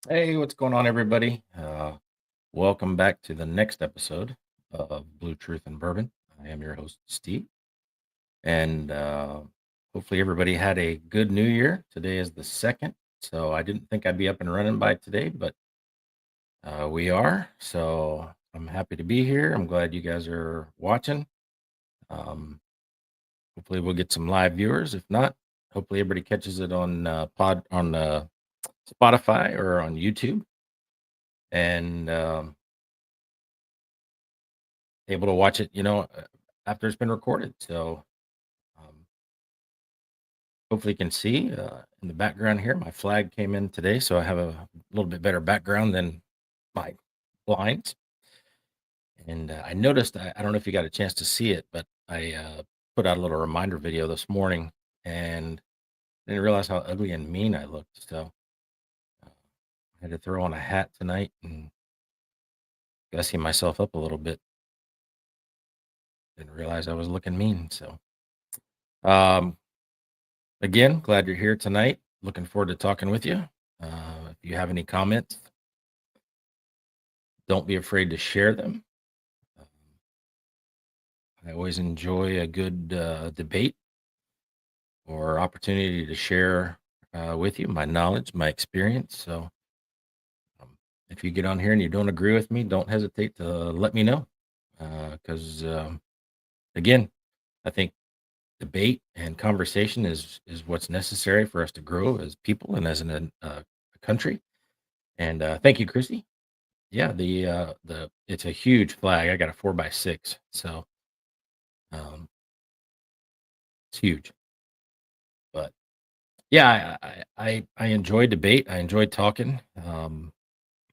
Hey, what's going on, everybody? Welcome back to the next episode of Blue Truth and Bourbon. I am your host, Steve, and hopefully, everybody had a good New Year. Today is the second, so I didn't think I'd be up and running by today, but we are. So I'm happy to be here. I'm glad you guys are watching. Um, Hopefully, we'll get some live viewers. If not, hopefully, everybody catches it on Spotify or on YouTube, and able to watch it, after it's been recorded. So um, hopefully you can see in the background here, my flag came in today, so I have a little bit better background than my blinds. And I noticed, I don't know if you got a chance to see it, but I put out a little reminder video this morning and didn't realize how ugly and mean I looked. So I had to throw on a hat tonight and gussy myself up a little bit. Didn't realize I was looking mean. So um, again, glad you're here tonight. Looking forward to talking with you. If you have any comments, don't be afraid to share them. Um, I always enjoy a good debate or opportunity to share with you my knowledge, my experience. So um, if you get on here and you don't agree with me, don't hesitate to let me know. Because again, I think debate and conversation is what's necessary for us to grow as people and as a country. And thank you, Christy. Yeah, the it's a huge flag. I got a 4x6, so um, it's huge. But yeah, I enjoy debate. I enjoy talking.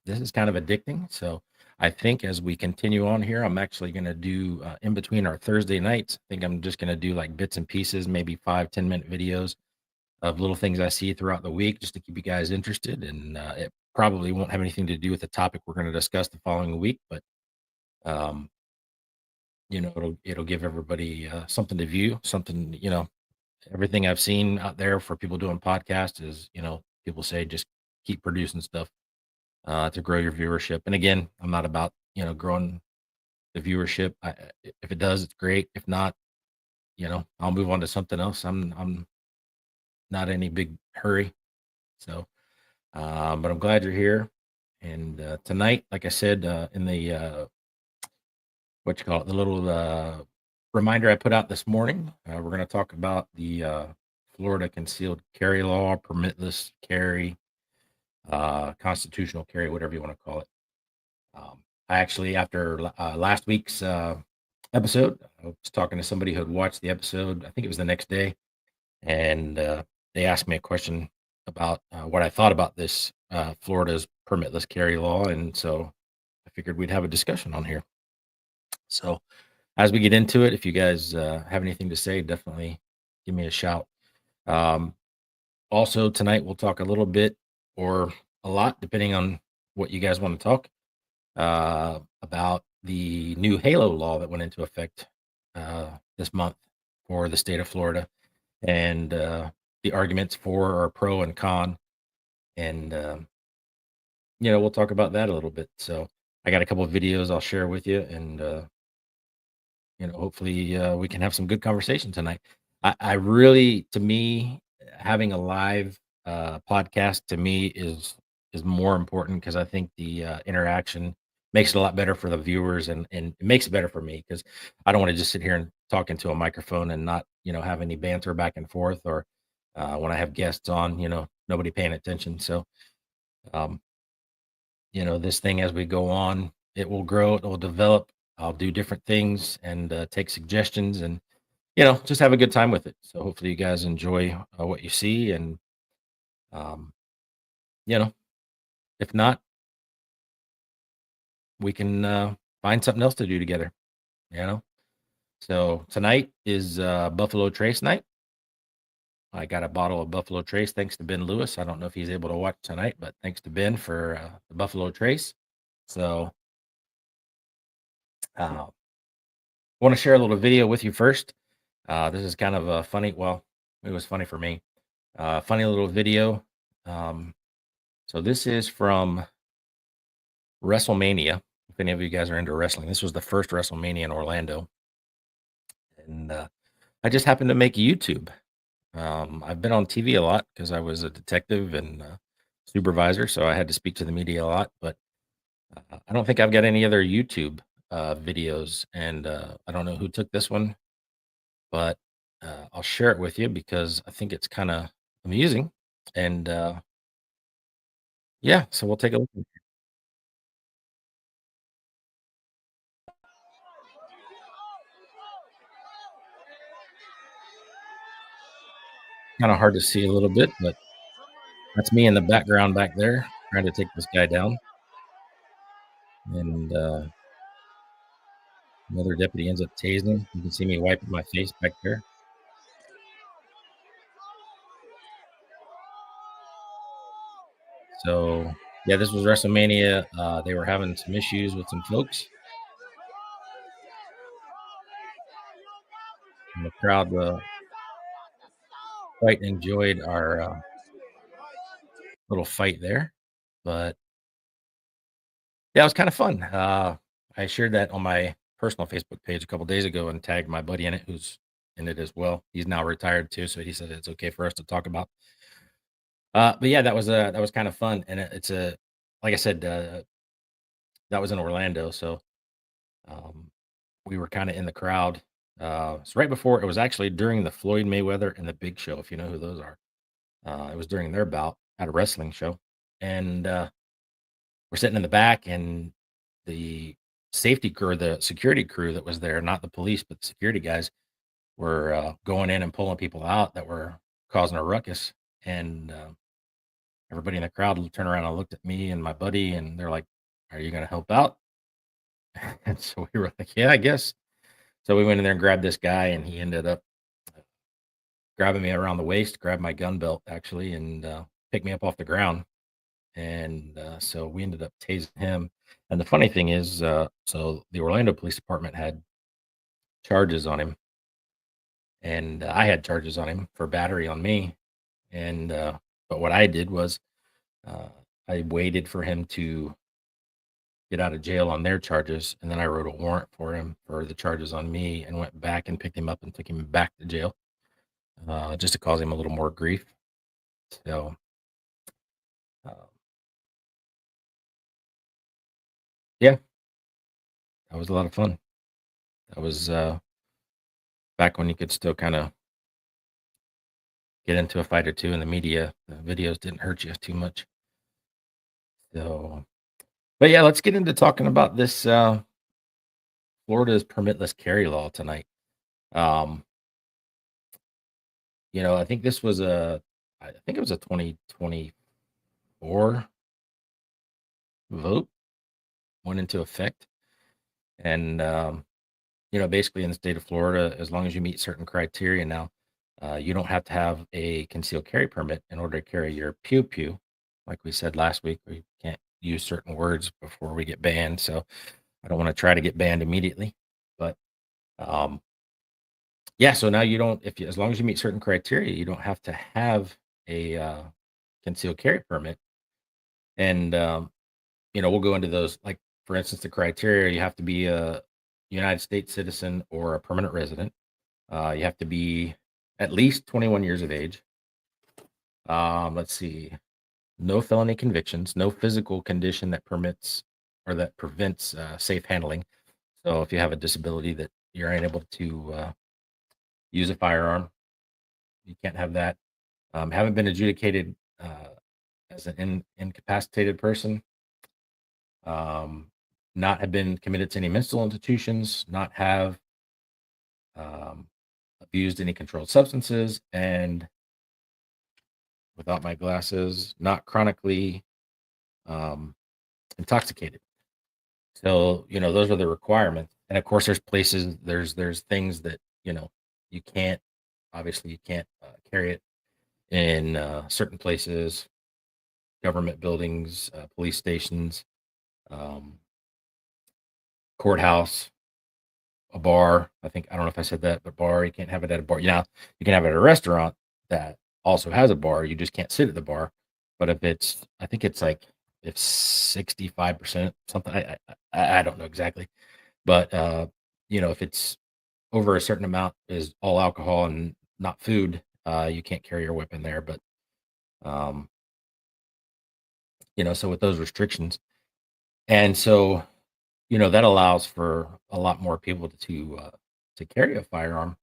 This is kind of addicting. So I think as we continue on here, I'm actually going to do in between our Thursday nights. I think I'm just going to do like bits and pieces, maybe 5-10 minute videos of little things I see throughout the week, just to keep you guys interested. And it probably won't have anything to do with the topic we're going to discuss the following week, but um, it'll give everybody something to view, something. Everything I've seen out there for people doing podcasts is, people say just keep producing stuff to grow your viewership. And again, I'm not about growing the viewership. If it does, it's great. If not, I'll move on to something else. I'm not in any big hurry. So, but I'm glad you're here. And tonight, like I said, in the what you call it, the little reminder I put out this morning. We're going to talk about the Florida concealed carry law, permitless carry, constitutional carry, whatever you want to call it. I actually, after last week's episode, I was talking to somebody who had watched the episode. I think it was the next day, and they asked me a question about what I thought about this Florida's permitless carry law, and so I figured we'd have a discussion on here. So as we get into it, if you guys have anything to say, definitely give me a shout. Um, Also, tonight we'll talk a little bit or a lot, depending on what you guys want to talk about the new Halo law that went into effect this month for the state of Florida, and the arguments for or pro and con. And, we'll talk about that a little bit. So I got a couple of videos I'll share with you, and hopefully we can have some good conversation tonight. I really, to me, having a live podcast to me is more important because I think the interaction makes it a lot better for the viewers, and it makes it better for me because I don't want to just sit here and talk into a microphone and not have any banter back and forth, or when I have guests on, nobody paying attention. So um, this thing, as we go on, it will grow, it will develop. I'll do different things and take suggestions, and just have a good time with it. So hopefully you guys enjoy what you see, and um, you know, if not, we can find something else to do together. You know. So tonight is Buffalo Trace night. I got a bottle of Buffalo Trace thanks to Ben Lewis. I don't know if he's able to watch tonight, but thanks to Ben for the Buffalo Trace. So I want to share a little video with you first. This is kind of a funny. Well, it was funny for me. Funny little video. Um, So this is from WrestleMania. If any of you guys are into wrestling, this was the first WrestleMania in Orlando, and I just happened to make YouTube. I've been on TV a lot because I was a detective and supervisor, so I had to speak to the media a lot. But I don't think I've got any other YouTube videos, and I don't know who took this one, but I'll share it with you because I think it's kind of amusing. And yeah, so we'll take a look. Kind of hard to see a little bit, but that's me in the background back there trying to take this guy down. And another deputy ends up tasing him. You can see me wiping my face back there. So yeah, this was WrestleMania. They were having some issues with some folks, and the crowd quite enjoyed our little fight there. But yeah, it was kind of fun. I shared that on my personal Facebook page a couple days ago and tagged my buddy in it, who's in it as well. He's now retired too, so he said it's okay for us to talk about. But yeah, that was kind of fun, and it's a like I said, that was in Orlando, so um, we were kind of in the crowd. It's right before it was actually during the Floyd Mayweather and the Big Show, if you know who those are. It was during their bout at a wrestling show, and we're sitting in the back, and the safety crew, the security crew that was there, not the police, but the security guys, were going in and pulling people out that were causing a ruckus, and everybody in the crowd turned around and looked at me and my buddy, and they're like, "Are you going to help out?" And so we were like, "Yeah, I guess." So we went in there and grabbed this guy, and he ended up grabbing me around the waist, grabbed my gun belt actually, and picked me up off the ground. And so we ended up tasing him. And the funny thing is, so the Orlando Police Department had charges on him, and I had charges on him for battery on me. And but what I did was uh, I waited for him to get out of jail on their charges, and then I wrote a warrant for him for the charges on me, and went back and picked him up and took him back to jail, just to cause him a little more grief. So, uh, yeah, that was a lot of fun. That was back when you could still kind of get into a fight or two in the media. The videos didn't hurt you too much. So, but yeah, let's get into talking about this Florida's permitless carry law tonight. Um, I think this was I think it was a 2024 vote went into effect, and basically in the state of Florida, as long as you meet certain criteria now, you don't have to have a concealed carry permit in order to carry your pew pew. Like we said last week, we can't use certain words before we get banned. So I don't want to try to get banned immediately. But um, yeah, so now you don't, if you, as long as you meet certain criteria, you don't have to have a concealed carry permit. And we'll go into those. Like for instance, the criteria: you have to be a United States citizen or a permanent resident. You have to be at least 21 years of age. Let's see, no felony convictions, no physical condition that permits or that prevents safe handling. So if you have a disability that you're unable to use a firearm, you can't have that. Haven't been adjudicated as an incapacitated person. Um, not have been committed to any mental institutions, not have um, abused any controlled substances, and without my glasses, not chronically um, intoxicated. So, those are the requirements. And of course, there's places, there's things that, you can't, obviously, you can't carry it in certain places, government buildings, police stations, um, courthouse, a bar. I don't know if I said that, but bar, you can't have it at a bar. You can have it at a restaurant that also has a bar. You just can't sit at the bar. But if it's, I think it's like if 65% something, I don't know exactly, but if it's over a certain amount is all alcohol and not food, you can't carry your weapon there. But um, so with those restrictions, and so that allows for a lot more people to carry a firearm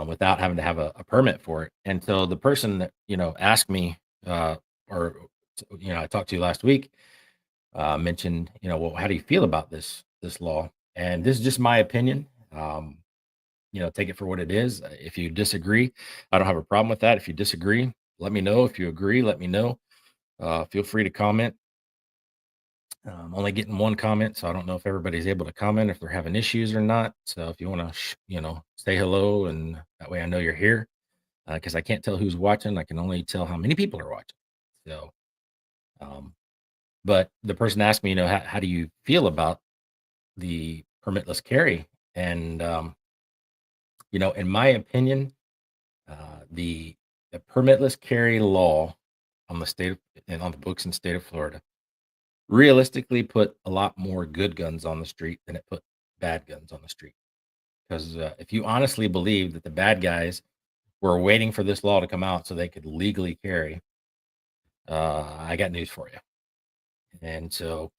without having to have a permit for it. And so the person that asked me, or I talked to last week, mentioned, well, how do you feel about this law? And this is just my opinion. Take it for what it is. If you disagree, I don't have a problem with that. If you disagree, let me know. If you agree, let me know. Feel free to comment. Only getting one comment, so I don't know if everybody's able to comment if they're having issues or not. So if you want to, say hello, and that way I know you're here, because I can't tell who's watching. I can only tell how many people are watching. So, um, but the person asked me, how do you feel about the permitless carry? And in my opinion, the permitless carry law on the state of, and on the books in the state of Florida realistically put a lot more good guns on the street than it put bad guns on the street. Because if you honestly believe that the bad guys were waiting for this law to come out so they could legally carry, I got news for you. And so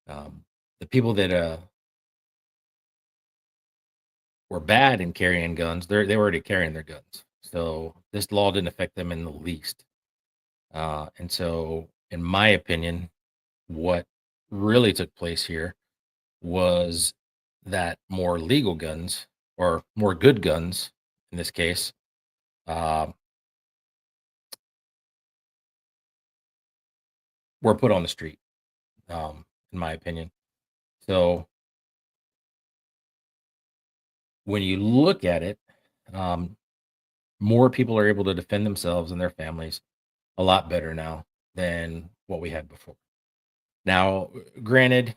the people that were bad in carrying guns, they were already carrying their guns. So this law didn't affect them in the least. And so, in my opinion, what really took place here was that more legal guns, or more good guns in this case, uh, were put on the street, in my opinion. So when you look at it, um, more people are able to defend themselves and their families a lot better now than what we had before. Now, granted,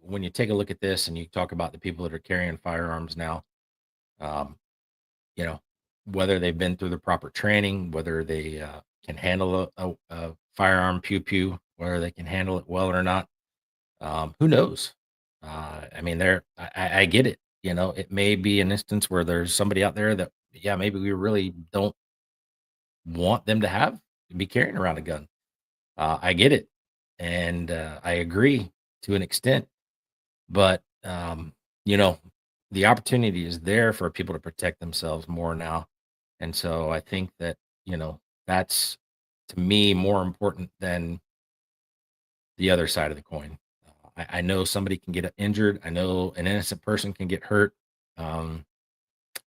when you take a look at this and you talk about the people that are carrying firearms now, um, you know, whether they've been through the proper training, whether they can handle a firearm pew pew, whether they can handle it well or not, who knows? I mean, I get it. It may be an instance where there's somebody out there that, yeah, maybe we really don't want them to be carrying around a gun. I get it, and I agree to an extent. But you know, the opportunity is there for people to protect themselves more now. And so I think that, that's, to me, more important than the other side of the coin. I know somebody can get injured. I know an innocent person can get hurt. Um,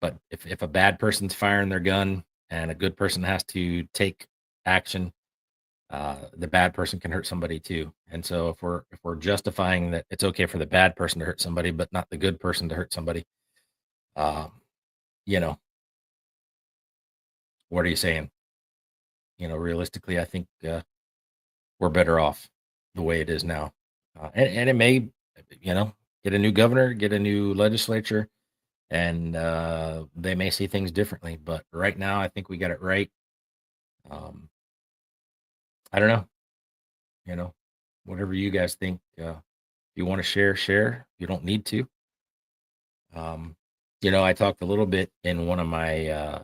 but if a bad person's firing their gun and a good person has to take action, the bad person can hurt somebody too. And so if we're justifying that it's okay for the bad person to hurt somebody, but not the good person to hurt somebody, um, you know, what are you saying? Realistically, I think we're better off the way it is now. And it may, you know, get a new governor, get a new legislature, and they may see things differently. But right now, I think we got it right. Um, I don't know, you know, whatever you guys think. If you want to share, share. You don't need to. Um, I talked a little bit in one of my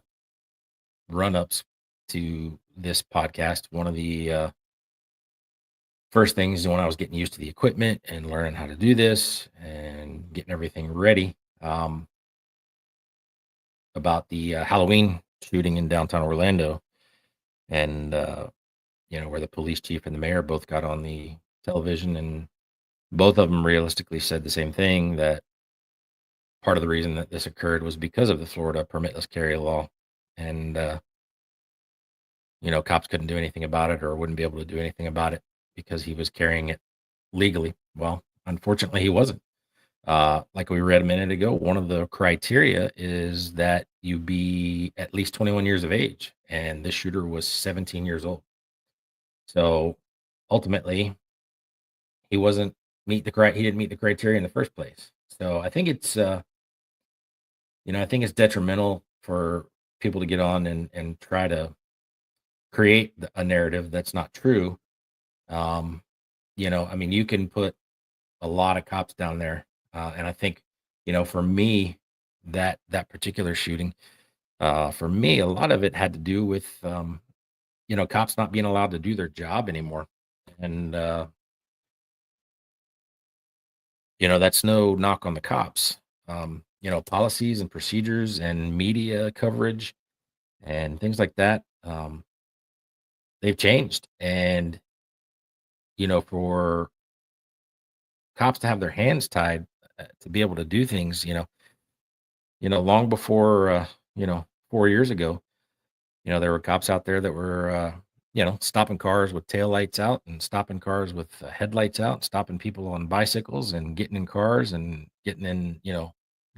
run ups to this podcast. One of the first things when I was getting used to the equipment and learning how to do this and getting everything ready, about the Halloween shooting in downtown Orlando, and where the police chief and the mayor both got on the television, and both of them realistically said the same thing, that part of the reason that this occurred was because of the Florida permitless carry law. And cops couldn't do anything about it, or wouldn't be able to do anything about it because he was carrying it legally. Well, unfortunately, he wasn't. Like we read a minute ago, one of the criteria is that you be at least 21 years of age, and this shooter was 17 years old. So ultimately, he wasn't he didn't meet the criteria in the first place. So I think it's I think it's detrimental for people to get on and try to create a narrative that's not true. Um, I mean, you can put a lot of cops down there, and I think, for me, that particular shooting, for me, a lot of it had to do with, cops not being allowed to do their job anymore, and that's no knock on the cops. Policies and procedures and media coverage and things like that, they've changed, and for cops to have their hands tied, to be able to do things, long before, 4 years ago, there were cops out there that were, stopping cars with taillights out and stopping cars with headlights out, stopping people on bicycles and getting in cars and getting in,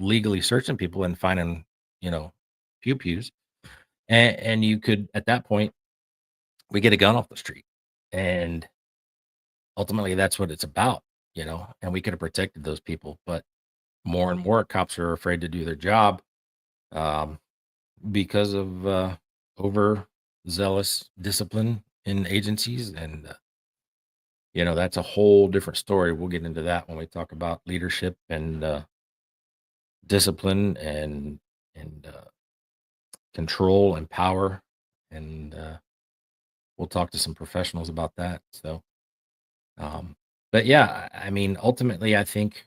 legally searching people and finding, you know, pew pews. And you could, at that point, we get a gun off the street. And ultimately, that's what it's about, and we could have protected those people. But more and more cops are afraid to do their job, um, because of overzealous discipline in agencies. And, that's a whole different story. We'll get into that when we talk about leadership and discipline and control and power. And we'll talk to some professionals about that. So, um, but yeah, I mean, ultimately, I think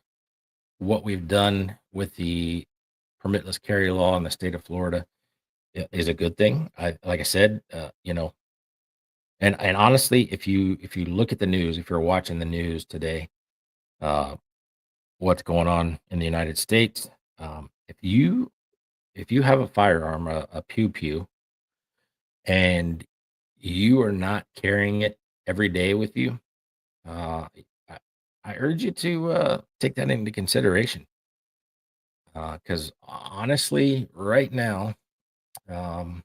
what we've done with the permitless carry law in the state of Florida is a good thing. Like I said, and honestly, if you look at the news, if you're watching the news today, uh, what's going on in the United States, if you have a firearm, a pew pew, and you are not carrying it every day with you, uh, I, I urge you to take that into consideration. Because honestly, right now, um,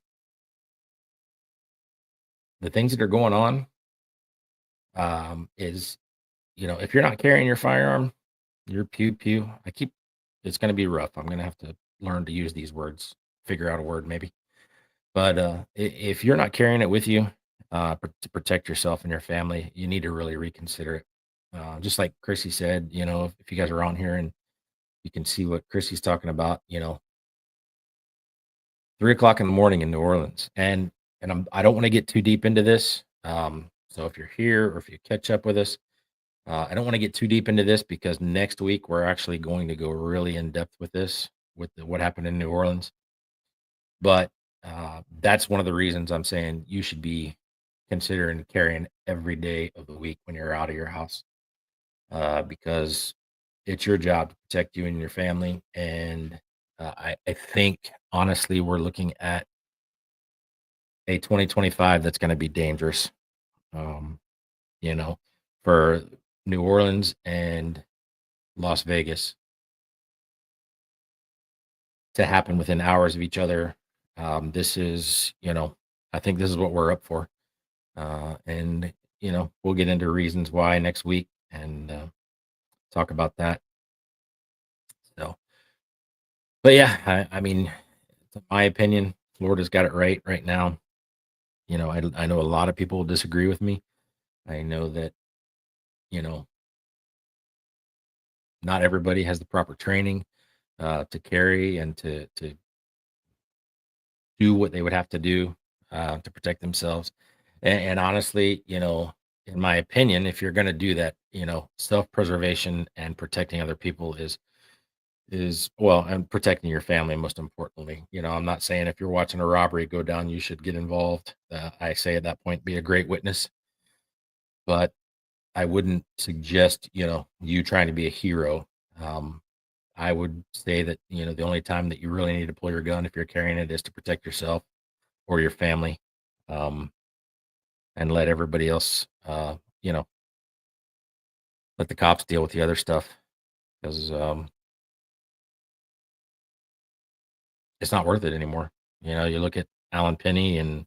the things that are going on, is, if you're not carrying your firearm, your pew pew, it's going to be rough. I'm going to have to learn to use these words, figure out a word maybe. But if you're not carrying it with you, to protect yourself and your family, you need to really reconsider it. Just like Chrissy said, if you guys are on here and you can see what Chrissy's talking about, 3 o'clock in the morning in New Orleans. And I don't want to get too deep into this. So if you're here or if you catch up with us, I don't want to get too deep into this because next week we're actually going to go really in depth with this, with what happened in New Orleans. But that's one of the reasons I'm saying you should be considering carrying every day of the week when you're out of your house, because it's your job to protect you and your family. And I think honestly, we're looking at a 2025 that's going to be dangerous, um, you know, for New Orleans and Las Vegas to happen within hours of each other. This is, I think this is what we're up for. And, we'll get into reasons why next week and talk about that. So, but yeah, I mean, my opinion, Florida's got it right now. I know a lot of people disagree with me. I know that, you know, not everybody has the proper training to carry and to do what they would have to do to protect themselves. And honestly, in my opinion, if you're going to do that, self-preservation and protecting other people is well, and protecting your family most importantly. I'm not saying if you're watching a robbery go down, you should get involved. I say at that point, be a great witness, but I wouldn't suggest, you trying to be a hero. Um, I would say that, the only time that you really need to pull your gun if you're carrying it is to protect yourself or your family, um, and let everybody else, let the cops deal with the other stuff because it's not worth it anymore. You look at Alan Penny and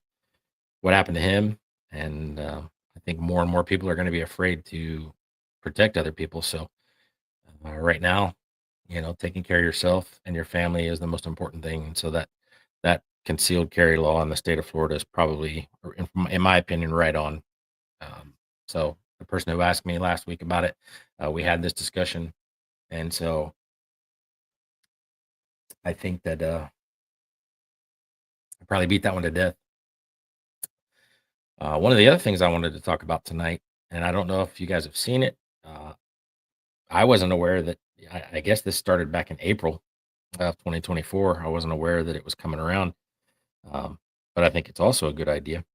what happened to him, and I think more and more people are going to be afraid to protect other people. So right now, taking care of yourself and your family is the most important thing. And so that concealed carry law in the state of Florida is probably, or in my opinion, right on. Um, so the person who asked me last week about it, we had this discussion, and so I think that I probably beat that one to death. One of the other things I wanted to talk about tonight, and I don't know if you guys have seen it. Uh, I wasn't aware that. I guess this started back in April of 2024. I wasn't aware that it was coming around, but I think it's also a good idea.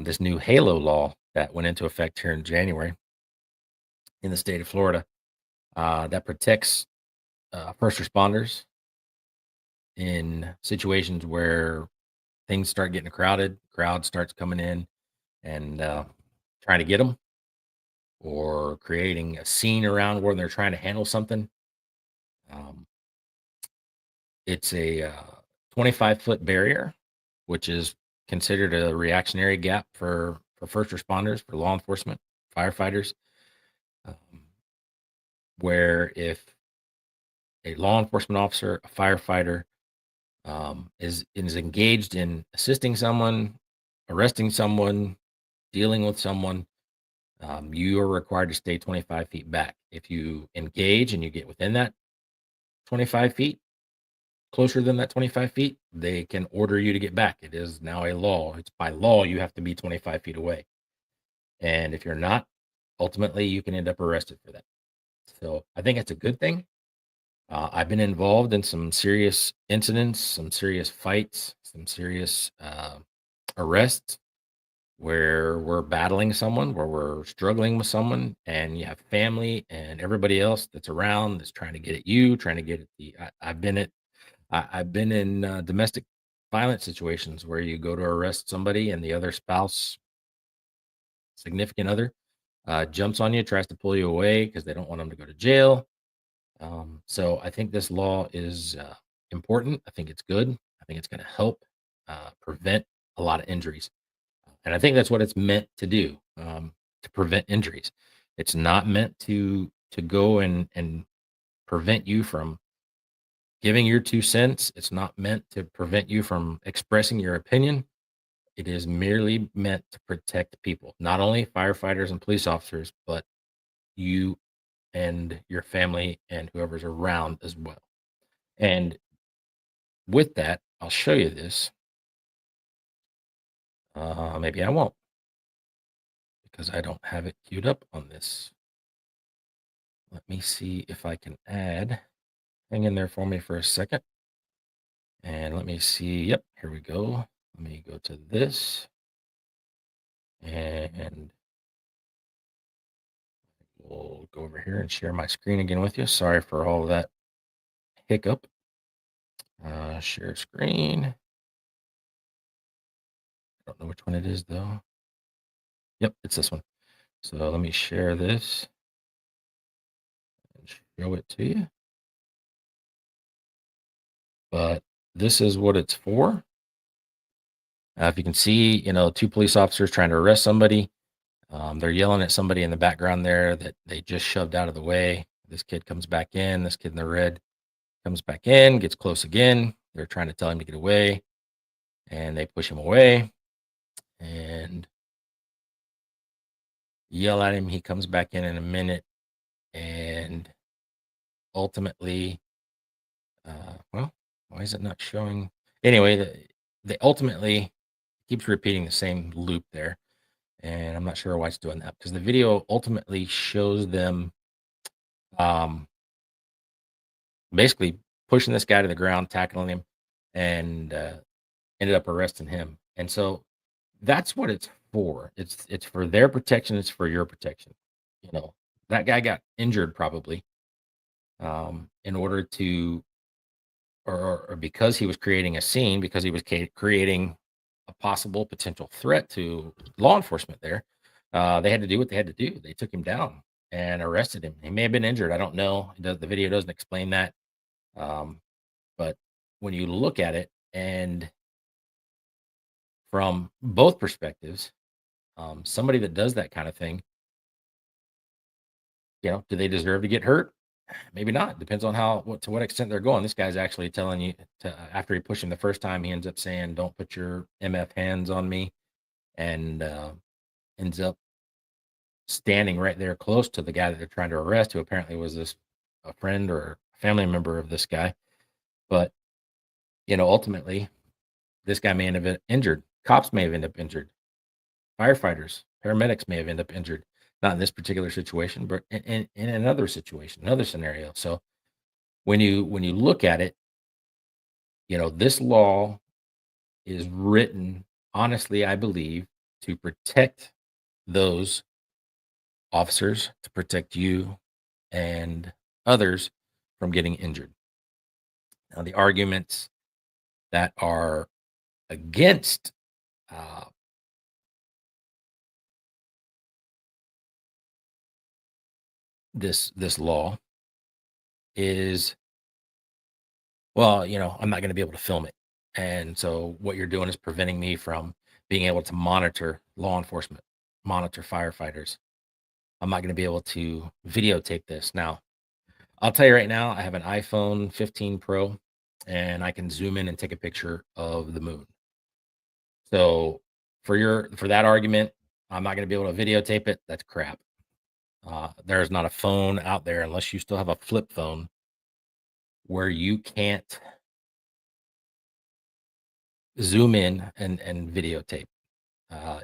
This new Halo law that went into effect here in January in the state of Florida, that protects first responders in situations where things start getting crowded, crowd starts coming in and trying to get them, or creating a scene around where they're trying to handle something. Um, it's a 25-foot barrier, which is considered a reactionary gap for first responders, for law enforcement, firefighters, um, where if a law enforcement officer, a firefighter, is engaged in assisting someone, arresting someone, dealing with someone, you are required to stay 25 feet back. If you engage and you get within that 25 feet, closer than that 25 feet, they can order you to get back. It is now a law. It's by law, you have to be 25 feet away. And if you're not, ultimately, you can end up arrested for that. So I think it's a good thing. I've been involved in some serious incidents, some serious fights, some serious arrests where we're battling someone, where we're struggling with someone, and you have family and everybody else that's around that's trying to get at you, trying to get at the. I've been in domestic violence situations where you go to arrest somebody and the other spouse, significant other, jumps on you, tries to pull you away because they don't want them to go to jail. So I think this law is important. I think it's good. I think it's going to help prevent a lot of injuries. And I think that's what it's meant to do, to prevent injuries. It's not meant to go and prevent you from giving your 2 cents. It's not meant to prevent you from expressing your opinion. It is merely meant to protect people, not only firefighters and police officers, but you and your family and whoever's around as well. And with that, I'll show you this. Maybe I won't because I don't have it queued up on this. Let me see if I can add. Hang in there for me for a second. And let me see. Yep, here we go. Let me go to this and we'll go over here and share my screen again with you. Sorry for all of that hiccup. Share screen. Don't know which one it is though. Yep, it's this one. So let me share this and show it to you. But this is what it's for. If you can see, two police officers trying to arrest somebody. They're yelling at somebody in the background there that they just shoved out of the way. This kid comes back in. This kid in the red comes back in, gets close again. They're trying to tell him to get away, and they push him away and yell at him. He comes back in a minute, and ultimately, well, why is it not showing? Anyway, they ultimately keeps repeating the same loop there, and I'm not sure why it's doing that because the video ultimately shows them um, basically pushing this guy to the ground, tackling him, and ended up arresting him. And so that's what it's for. It's for their protection. It's for your protection. You know, that guy got injured probably in order to, or because he was creating a scene, because he was creating a possible potential threat to law enforcement. There, they had to do what they had to do. They took him down and arrested him. He may have been injured. I don't know. The video doesn't explain that. Um, but when you look at it and from both perspectives, somebody that does that kind of thing, do they deserve to get hurt? Maybe not. Depends on to what extent they're going. This guy's actually telling you to after he pushed him the first time, he ends up saying, "Don't put your MF hands on me," and ends up standing right there close to the guy that they're trying to arrest, who apparently was this a friend or family member of this guy. But ultimately, this guy may end up injured. Cops may have ended up injured. Firefighters, paramedics may have ended up injured. Not in this particular situation, but in another situation, another scenario. So when you look at it, this law is written honestly, I believe, to protect those officers, to protect you and others from getting injured. Now, the arguments that are against uh, this law is, well, I'm not going to be able to film it, and so what you're doing is preventing me from being able to monitor law enforcement, monitor firefighters. I'm not going to be able to videotape this. Now, I'll tell you right now, I have an iPhone 15 Pro, and I can zoom in and take a picture of the moon. So for that argument, I'm not going to be able to videotape it. That's crap. There's not a phone out there, unless you still have a flip phone, where you can't zoom in and videotape.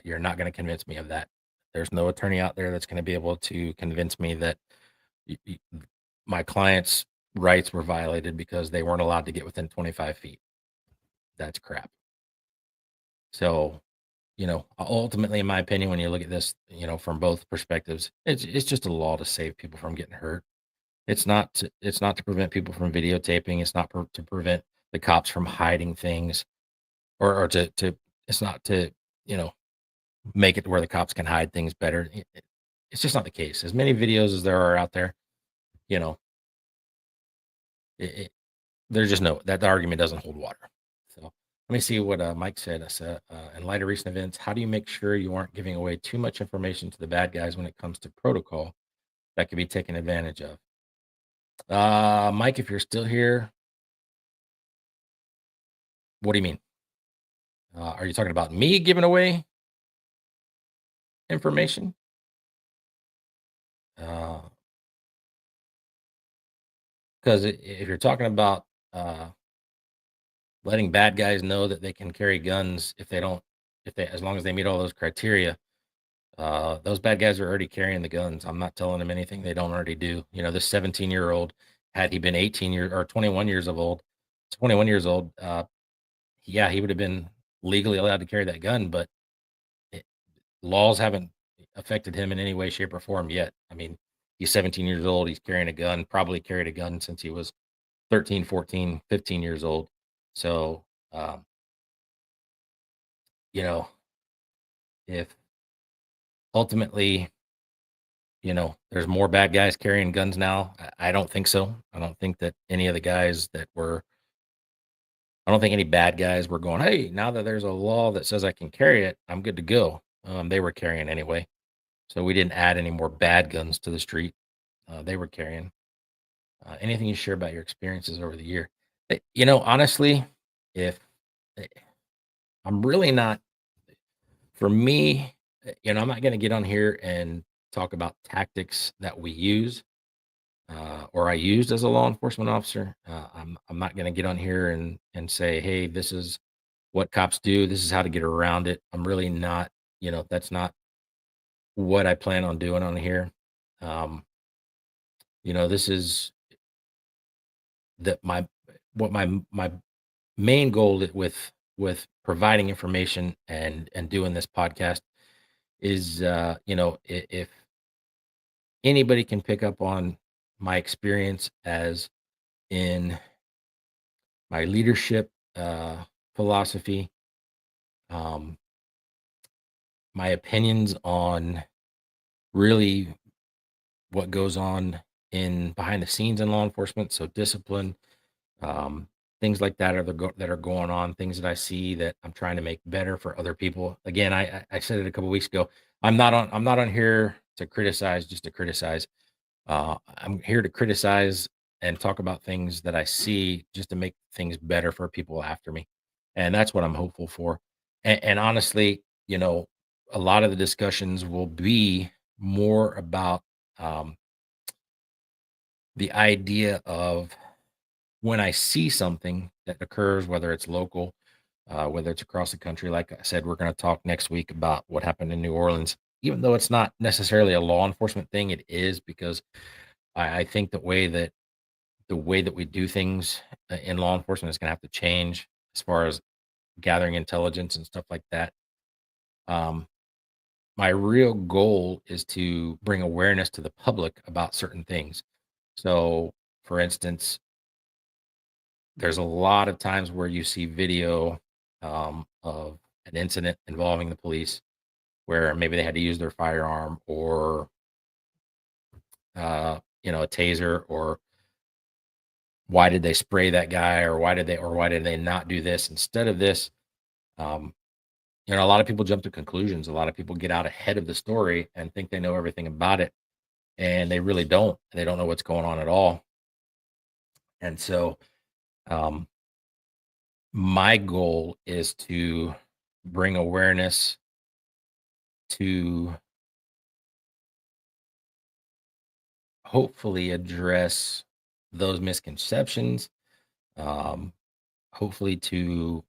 You're not going to convince me of that. There's no attorney out there that's going to be able to convince me that y- y- my client's rights were violated because they weren't allowed to get within 25 feet. That's crap. So, ultimately, in my opinion, when you look at this, from both perspectives, it's just a law to save people from getting hurt. It's not to prevent people from videotaping. It's not to prevent the cops from hiding things, or to it's not to you know make it where the cops can hide things better. It's just not the case. As many videos as there are out there, you know, it, it, there's just no that the argument doesn't hold water. So let me see what Mike said. I said, in light of recent events, how do you make sure you aren't giving away too much information to the bad guys when it comes to protocol that could be taken advantage of? Mike, if you're still here, what do you mean? Are you talking about me giving away information? Because if you're talking about letting bad guys know that they can carry guns as long as they meet all those criteria, those bad guys are already carrying the guns. I'm not telling them anything they don't already do. This 17-year-old, had he been 18 years or 21 years old, yeah, he would have been legally allowed to carry that gun, but it, laws haven't affected him in any way, shape, or form yet. I mean, he's 17 years old. He's carrying a gun, probably carried a gun since he was 13, 14, 15 years old. So, um, you know, if ultimately, there's more bad guys carrying guns now, I don't think so. I don't think that any of the guys I don't think any bad guys were going, hey, now that there's a law that says I can carry it, I'm good to go. They were carrying anyway. So we didn't add any more bad guns to the street. They were carrying. Anything you share about your experiences over the year? Honestly, if eh, I'm really not, for me, I'm not going to get on here and talk about tactics that we use or I used as a law enforcement officer. I'm not going to get on here and say, hey, this is what cops do. This is how to get around it. I'm really not. That's not what I plan on doing on here. Um, this is that my what my main goal with providing information and doing this podcast is if anybody can pick up on my experience as in my leadership philosophy, um, my opinions on really what goes on in behind the scenes in law enforcement, so discipline, um, things like that that are going on, things that I see that I'm trying to make better for other people. Again, I said it a couple weeks ago. I'm not on here to criticize just to criticize. I'm here to criticize and talk about things that I see just to make things better for people after me. And that's what I'm hopeful for. And honestly, a lot of the discussions will be more about um, the idea of when I see something that occurs, whether it's local, whether it's across the country. Like I said, we're going to talk next week about what happened in New Orleans. Even though it's not necessarily a law enforcement thing, it is because I think the way that we do things in law enforcement is going to have to change as far as gathering intelligence and stuff like that. Um, my real goal is to bring awareness to the public about certain things. So, for instance, there's a lot of times where you see video of an incident involving the police where maybe they had to use their firearm or a taser, or why did they spray that guy, or why did they not do this instead of this. um, a lot of people jump to conclusions. A lot of people get out ahead of the story and think they know everything about it, and they really don't. They don't know what's going on at all. And so, um, my goal is to bring awareness to hopefully address those misconceptions, um, hopefully to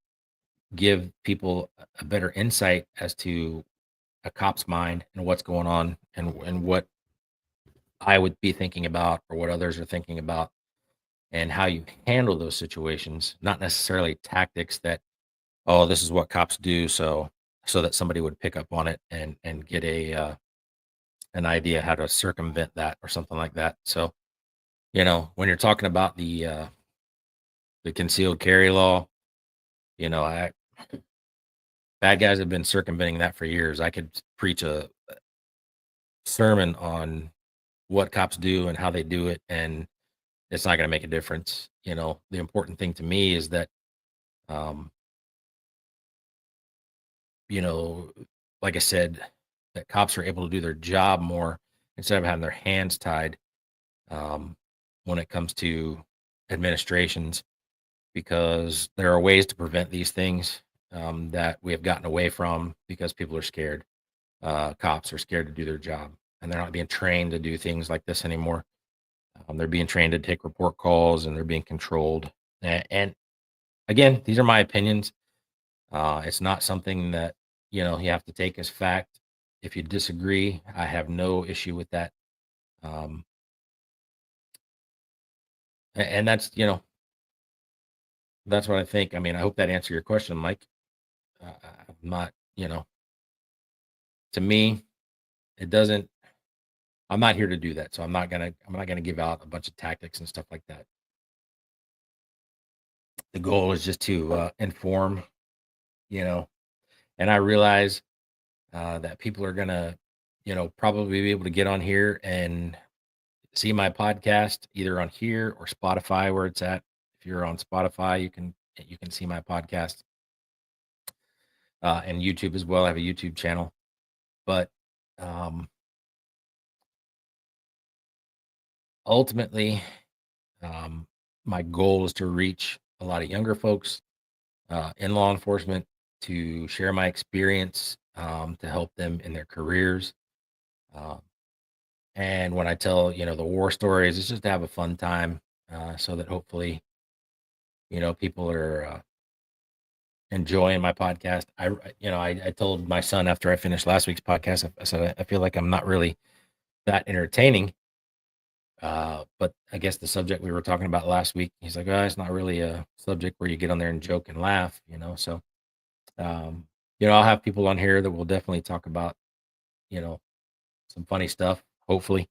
give people a better insight as to a cop's mind and what's going on, and what I would be thinking about or what others are thinking about, and how you handle those situations, not necessarily tactics that, oh, this is what cops do, so that somebody would pick up on it and get an idea how to circumvent that or something like that. So, when you're talking about the concealed carry law, I bad guys have been circumventing that for years. I could preach a sermon on what cops do and how they do it, and it's not going to make a difference. The important thing to me is that, um, you know, like I said, that cops are able to do their job more instead of having their hands tied, um, when it comes to administrations, because there are ways to prevent these things, that we have gotten away from because people are scared. Cops are scared to do their job, and they're not being trained to do things like this anymore. They're being trained to take report calls, and they're being controlled. And again, these are my opinions. It's not something that you have to take as fact. If you disagree, I have no issue with that. Um, and that's what I think. I mean, I hope that answered your question, Mike. I'm not, to me, it doesn't. I'm not here to do that, so I'm not gonna give out a bunch of tactics and stuff like that. The goal is just to inform, you know, and I realize that people are gonna, probably be able to get on here and see my podcast either on here or Spotify, where it's at. If you're on Spotify, you can see my podcast, and YouTube as well. I have a YouTube channel, but um, ultimately, um, my goal is to reach a lot of younger folks in law enforcement, to share my experience, to help them in their careers. Um, and when I tell the war stories, it's just to have a fun time, so that hopefully people are enjoying my podcast. I told my son after I finished last week's podcast, I said, I feel like I'm not really that entertaining. But I guess the subject we were talking about last week, he's like, oh, it's not really a subject where you get on there and joke and laugh. So, um, I'll have people on here that will definitely talk about, you know, some funny stuff, hopefully.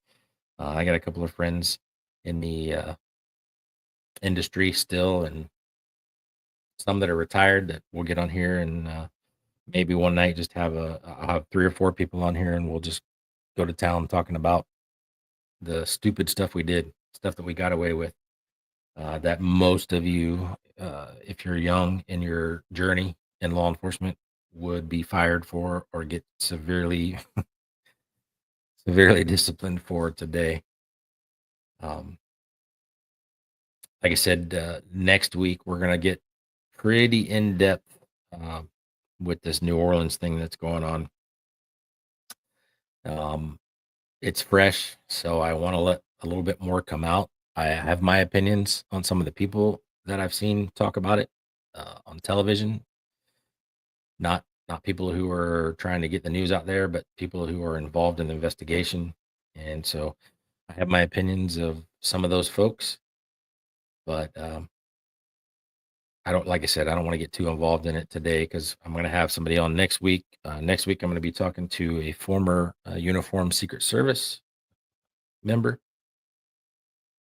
I got a couple of friends in the industry still, and some that are retired that will get on here, and maybe one night just I'll have three or four people on here, and we'll just go to town talking about the stupid stuff we did, stuff that we got away with, that most of you, if you're young in your journey in law enforcement, would be fired for or get severely, severely disciplined for today. Um, like I said, next week we're gonna get pretty in depth um, with this New Orleans thing that's going on. Um, it's fresh, so I want to let a little bit more come out. I have my opinions on some of the people that I've seen talk about it on television, not people who are trying to get the news out there, but people who are involved in the investigation. And so I have my opinions of some of those folks, but I don't, like I said, I don't want to get too involved in it today because I'm going to have somebody on next week. Next week, I'm going to be talking to a former uniformed Secret Service member.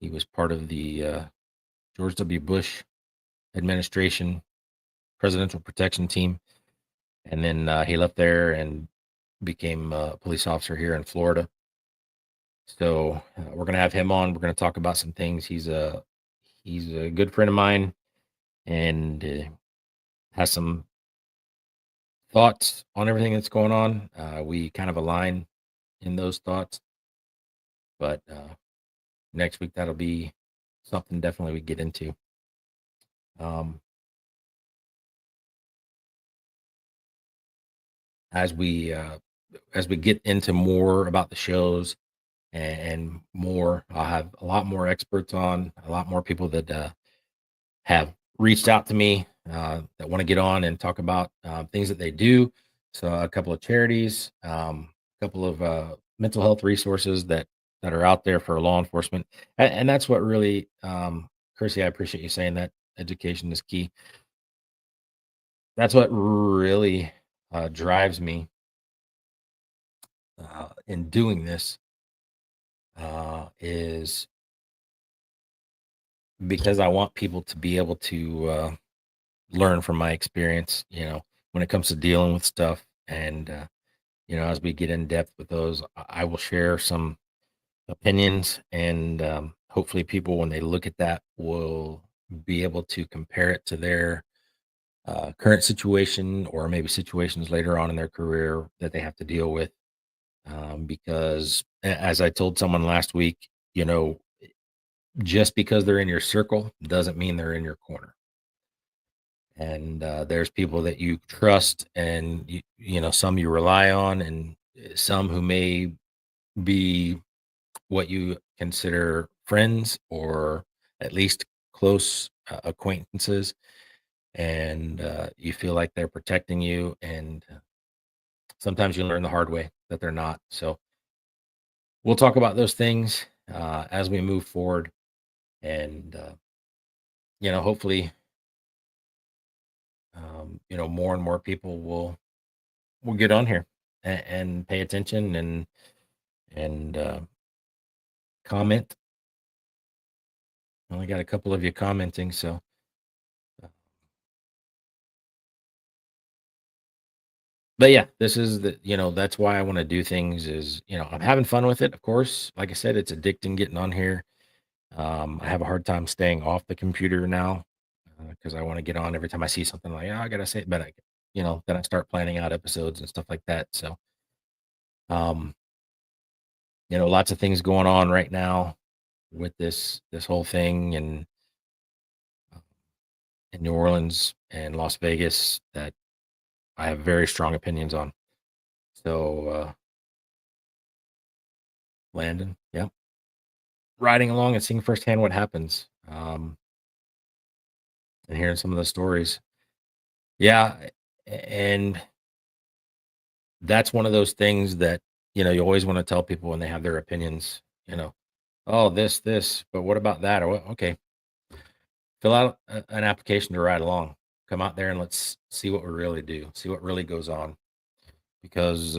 He was part of the George W. Bush administration presidential protection team. And then he left there and became a police officer here in Florida. So we're going to have him on. We're going to talk about some things. He's a good friend of mine and has some thoughts on everything that's going on. We kind of align in those thoughts, but next week that'll be something definitely we get into. Um, as we get into more about the shows and more, I'll have a lot more experts on, a lot more people that have reached out to me that want to get on and talk about things that they do. So a couple of charities, a couple of mental health resources that are out there for law enforcement, and that's what really, Kersey, I appreciate you saying that education is key. That's what really drives me in doing this is because I want people to be able to learn from my experience, when it comes to dealing with stuff. And, as we get in depth with those, I will share some opinions and hopefully people, when they look at that, will be able to compare it to their current situation or maybe situations later on in their career that they have to deal with. Because as I told someone last week, just because they're in your circle doesn't mean they're in your corner. And there's people that you trust and some you rely on and some who may be what you consider friends or at least close acquaintances, and you feel like they're protecting you, and sometimes you learn the hard way that they're not. So we'll talk about those things as we move forward, and hopefully more and more people will get on here and pay attention and comment. Only got a couple of you commenting, so uh, but yeah, this is that's why I want to do things is, I'm having fun with it, of course. Like I said, it's addicting getting on here. I have a hard time staying off the computer now because I want to get on every time I see something like, oh, I gotta say it, but then I start planning out episodes and stuff like that. So um, lots of things going on right now with this whole thing and in New Orleans and Las Vegas that I have very strong opinions on. So, Landon, yeah, riding along and seeing firsthand what happens, and hearing some of the stories. Yeah, and that's one of those things that you always want to tell people when they have their opinions. Oh, this, but what about that? Or what? Okay, fill out an application to ride along. Come out there and let's see what we really do. See what really goes on. Because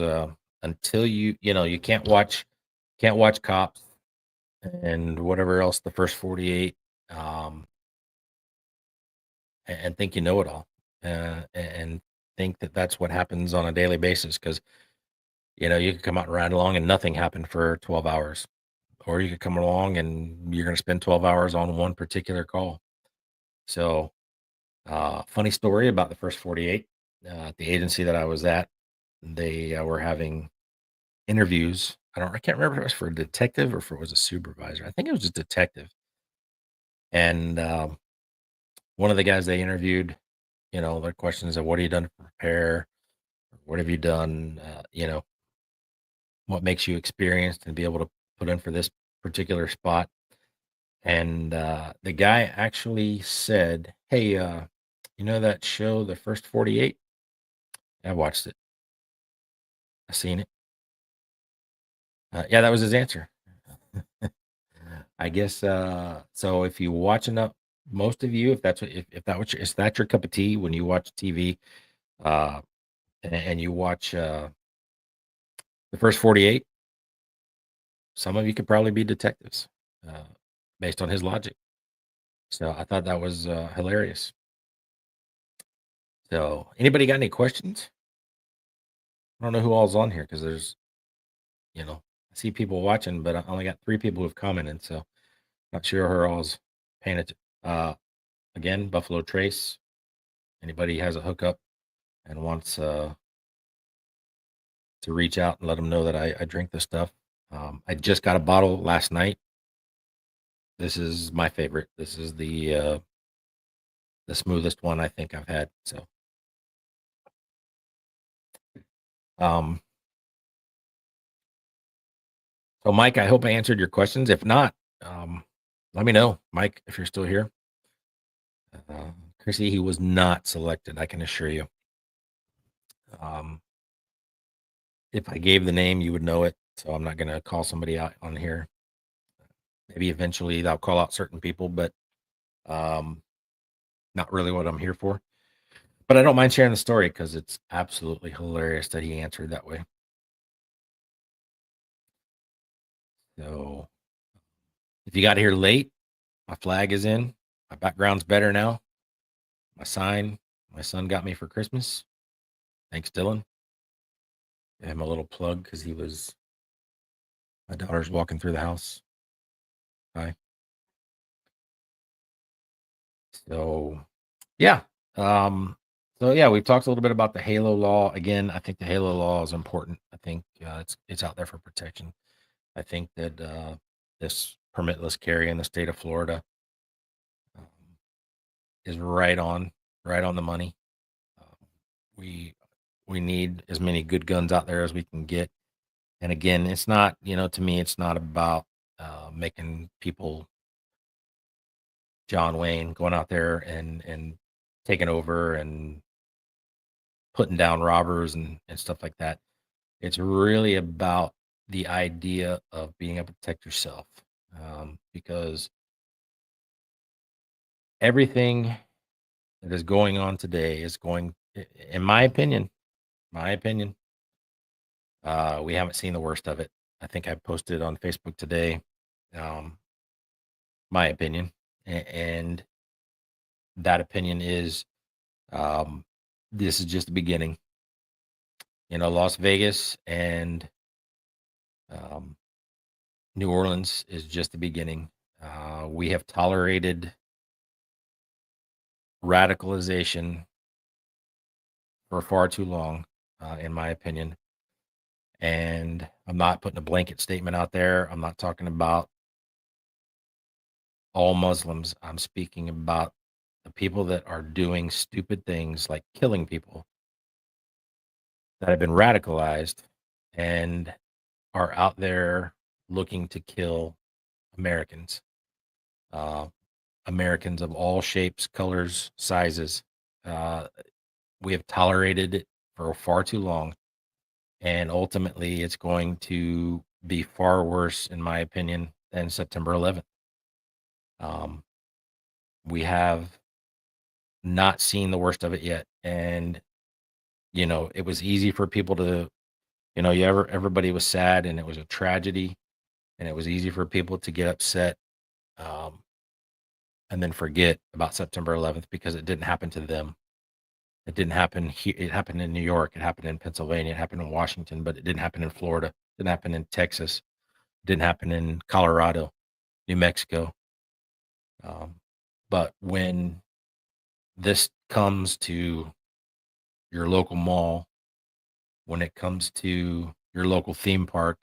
until you can't watch Cops and whatever else, the first 48, um, and think you know it all, and think that that's what happens on a daily basis. Because you could come out and ride along and nothing happened for 12 hours, or you could come along and you're going to spend 12 hours on one particular call. So, funny story about the first 48. At the agency that I was at, they were having interviews I can't remember if it was for a detective or if it was a supervisor. I think it was a detective. And one of the guys they interviewed, their questions of what have you done to prepare? What have you done? What makes you experienced and be able to put in for this particular spot? And the guy actually said, "Hey, you know that show, The First 48? I watched it. I seen it." Yeah, that was his answer. I guess so. If you watch enough, most of you, if that's your cup of tea when you watch TV, uh, and you watch The First 48, some of you could probably be detectives, uh, based on his logic. So I thought that was hilarious. So anybody got any questions? I don't know who all's on here because I see people watching, but I only got 3 people who've commented, so not sure who all's paying it. Uh, Again, Buffalo Trace. Anybody has a hookup and wants to reach out and let them know that I drink this stuff. I just got a bottle last night. This is my favorite. This is the smoothest one I think I've had. Um, so Mike, I hope I answered your questions. If not, um, let me know, Mike, if you're still here. Chrissy, he was not selected. I can assure you. Um, if I gave the name, you would know it. So I'm not going to call somebody out on here. Maybe eventually I'll call out certain people, but um, not really what I'm here for. But I don't mind sharing the story because it's absolutely hilarious that he answered that way. So if you got here late, my flag is in. My background's better now. My sign, my son got me for Christmas. Thanks, Dylan. Give him a little plug because my daughter's walking through the house. Hi. So yeah. So we've talked a little bit about the Halo law. Again, I think the Halo law is important. I think it's out there for protection. I think that this permitless carry in the state of Florida um, is right on the money. Um, we we need as many good guns out there as we can get. And again, it's not, to me, it's not about making people John Wayne going out there and taking over and putting down robbers and stuff like that. It's really about the idea of being able to protect yourself, because everything that is going on today is in my opinion, we haven't seen the worst of it. I think I posted on Facebook today, um, my opinion, and that opinion is, um, this is just the beginning. Las Vegas and um, New Orleans is just the beginning. We have tolerated radicalization for far too long, in my opinion. And I'm not putting a blanket statement out there. I'm not talking about all Muslims. I'm speaking about the people that are doing stupid things like killing people that have been radicalized and are out there looking to kill Americans, uh, Americans of all shapes, colors, sizes. Uh, we have tolerated it for far too long. And ultimately, it's going to be far worse, in my opinion, than September 11th. Um, we have not seen the worst of it yet. And, it was easy for people to, everybody was sad and it was a tragedy. And it was easy for people to get upset, um, and then forget about September 11th because it didn't happen to them. It didn't happen here. It happened in New York. It happened in Pennsylvania. It happened in Washington, but it didn't happen in Florida. It didn't happen in Texas. It didn't happen in Colorado, New Mexico. But when this comes to your local mall, when it comes to your local theme park,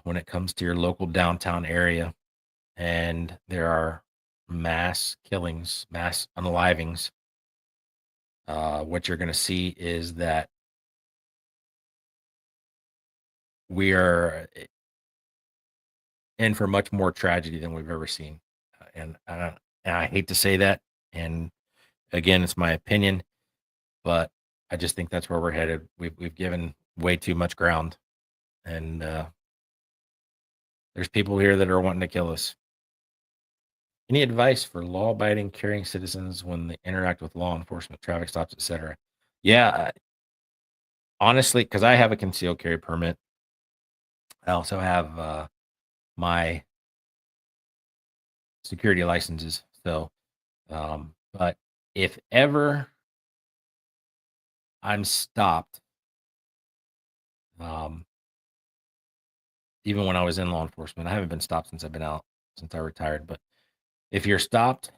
when it comes to your local downtown area, and there are mass killings, mass unalivings. What you're going to see is that we are in for much more tragedy than we've ever seen. And I hate to say that. And again, it's my opinion, but I just think that's where we're headed. We've given way too much ground, and there's people here that are wanting to kill us. Any advice for law-abiding, caring citizens when they interact with law enforcement, traffic stops, etc.? Yeah, honestly, because I have a concealed carry permit. I also have my security licenses. So, but if ever I'm stopped, um, even when I was in law enforcement, I haven't been stopped since I've been out, since I retired. But if you're stopped,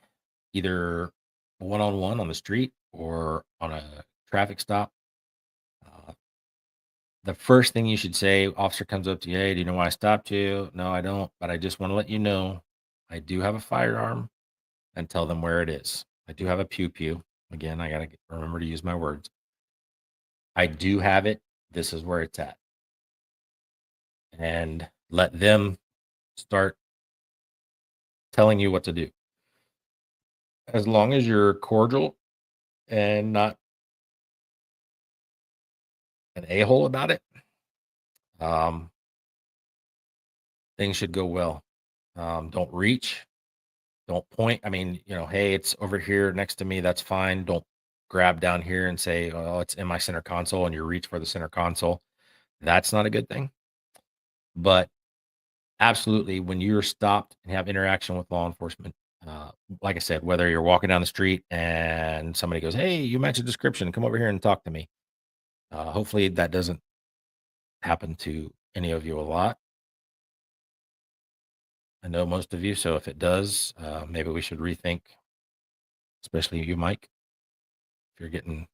either one on one on the street or on a traffic stop, uh, the first thing you should say, officer comes up to you, hey, do you know why I stopped you? No, I don't, but I just want to let you know I do have a firearm, and tell them where it is. I do have a pew pew. Again, I got to remember to use my words. I do have it. This is where it's at. And let them start telling you what to do. As long as you're cordial and not an a hole about it, um, things should go well. Don't reach, don't point. I mean, hey, it's over here next to me. That's fine. Don't grab down here and say, oh, it's in my center console, and you reach for the center console. That's not a good thing. But absolutely, when you're stopped and have interaction with law enforcement, uh, like I said, whether you're walking down the street and somebody goes, "Hey, you match a description. Come over here and talk to me." Hopefully, that doesn't happen to any of you a lot. I know most of you, so if it does, maybe we should rethink, especially you, Mike. If you're getting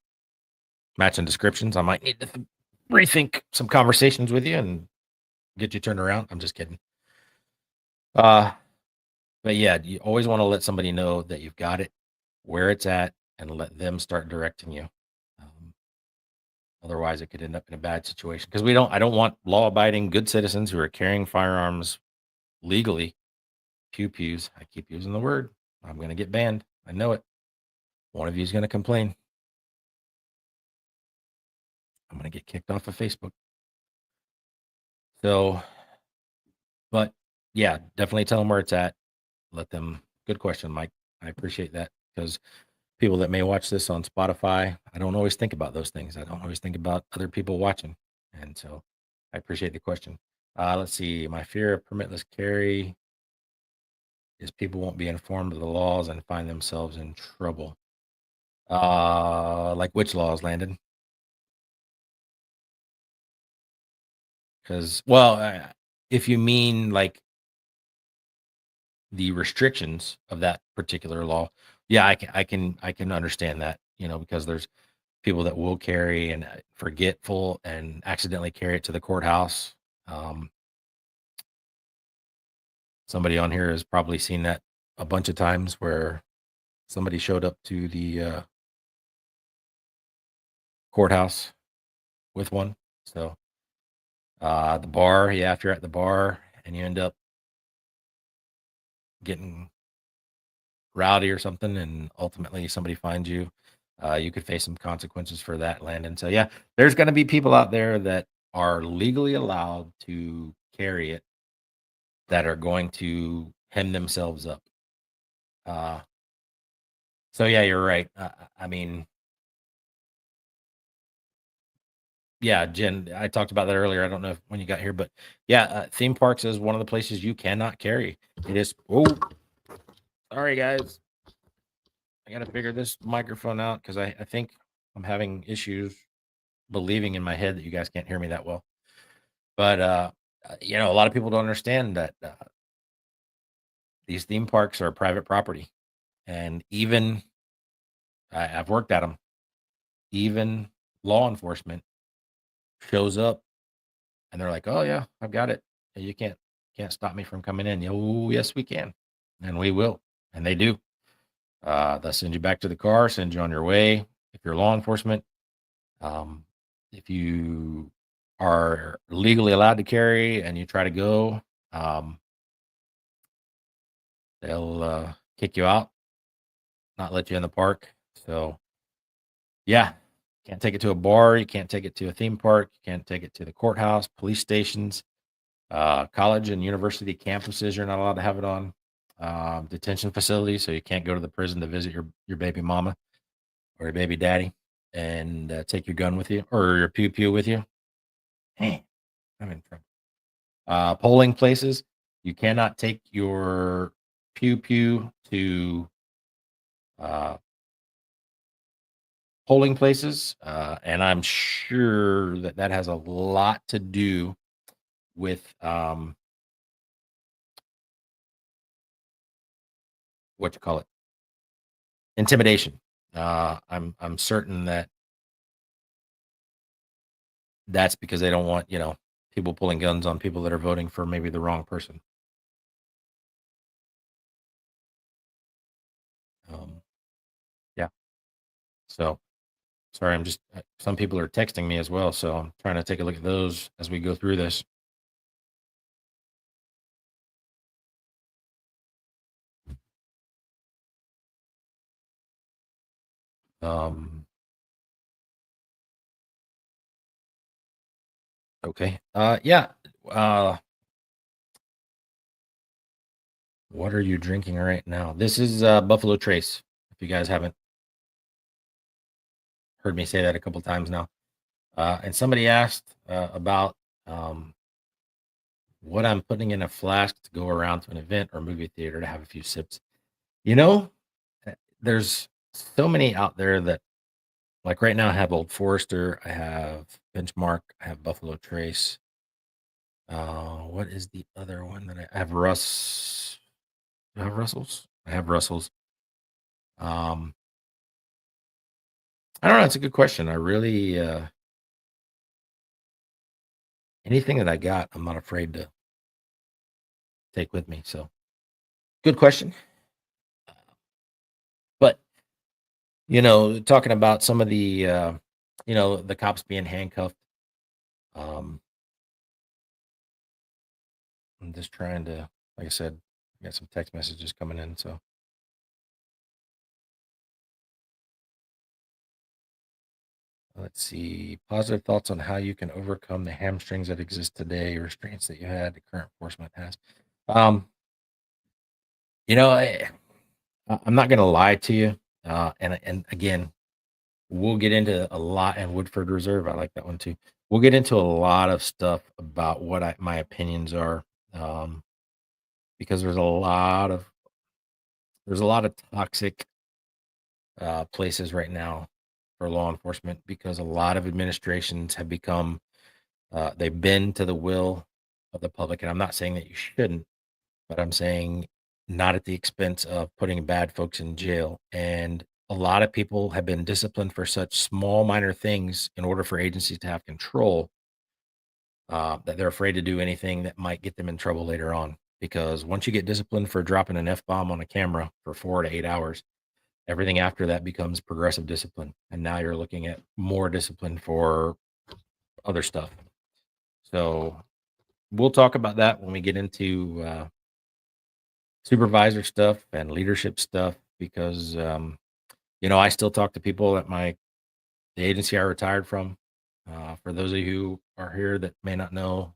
matching descriptions, I might need to rethink some conversations with you and get you turned around. I'm just kidding. Uh, but yeah, you always want to let somebody know that you've got it, where it's at, and let them start directing you. Um, Otherwise, it could end up in a bad situation because I don't want law abiding, good citizens who are carrying firearms legally. Pew pews. I keep using the word. I'm going to get banned. I know it. One of you is going to complain. I'm going to get kicked off of Facebook. So, but yeah, definitely tell them where it's at. Let them. Good question, Mike. I appreciate that because people that may watch this on Spotify, I don't always think about those things. I don't always think about other people watching. And so I appreciate the question. Let's see. My fear of permitless carry is people won't be informed of the laws and find themselves in trouble. Like which laws, Landon? Because, well, if you mean like the restrictions of that particular law, yeah, I can understand that. Because there's people that will carry and forgetful and accidentally carry it to the courthouse. Um, Somebody on here has probably seen that a bunch of times where somebody showed up to the courthouse with one. So the bar, yeah, if you're at the bar and you end up getting rowdy or something, and ultimately somebody finds you, you could face some consequences for that, Landon. So yeah, there's going to be people out there that are legally allowed to carry it that are going to hem themselves up. Uh, so yeah, you're right. I mean, yeah, Jen, I talked about that earlier. I don't know when you got here, but yeah, theme parks is one of the places you cannot carry. It is. Oh, sorry guys. I got to figure this microphone out because I think I'm having issues believing in my head that you guys can't hear me that well. But a lot of people don't understand that these theme parks are private property, and even I've worked at them. Even law enforcement shows up, and they're like, "Oh yeah, I've got it." You can't stop me from coming in." "Oh, yes, we can, and we will," and they do. They'll send you back to the car, send you on your way. If you're law enforcement, um, if you are legally allowed to carry and you try to go, um, they'll kick you out, not let you in the park. So yeah, can't take it to a bar. You can't take it to a theme park. You can't take it to the courthouse, police stations, college and university campuses. You're not allowed to have it on. Detention facilities, so you can't go to the prison to visit your baby mama or your baby daddy and take your gun with you or your pew pew with you. Hey, I'm in trouble. Polling places, you cannot take your pew pew to uh, polling places, and I'm sure that that has a lot to do with what you call it, intimidation. I'm certain that that's because they don't want people pulling guns on people that are voting for maybe the wrong person. Um, yeah. So sorry, I'm just some people are texting me as well, so I'm trying to take a look at those as we go through this. Um, okay. Yeah. Uh, what are you drinking right now? This is Buffalo Trace. If you guys haven't heard me say that a couple times now. And somebody asked about what I'm putting in a flask to go around to an event or movie theater to have a few sips. You know, there's so many out there that, like right now, I have Old Forester, I have Benchmark, I have Buffalo Trace. What is the other one that I have? Russ. Do I have Russells? I have Russells. Um, I don't know. It's a good question. I really anything that I got, I'm not afraid to take with me. So good question. But talking about some of the the cops being handcuffed. Um, I'm just trying to, like I said, I got some text messages coming in. So let's see. Positive thoughts on how you can overcome the hamstrings that exist today, restraints that you had, the current enforcement has. Um, I'm not going to lie to you. And again, we'll get into a lot and Woodford Reserve. I like that one too. We'll get into a lot of stuff about what my opinions are, um, because there's a lot of toxic places right now for law enforcement because a lot of administrations have become they bend to the will of the public. And I'm not saying that you shouldn't, but I'm saying not at the expense of putting bad folks in jail. And a lot of people have been disciplined for such small, minor things in order for agencies to have control, that they're afraid to do anything that might get them in trouble later on. Because once you get disciplined for dropping an F bomb on a camera for 4 to 8 hours, everything after that becomes progressive discipline. And now you're looking at more discipline for other stuff. So we'll talk about that when we get into supervisor stuff and leadership stuff because I still talk to people at the agency I retired from. For those of you who are here that may not know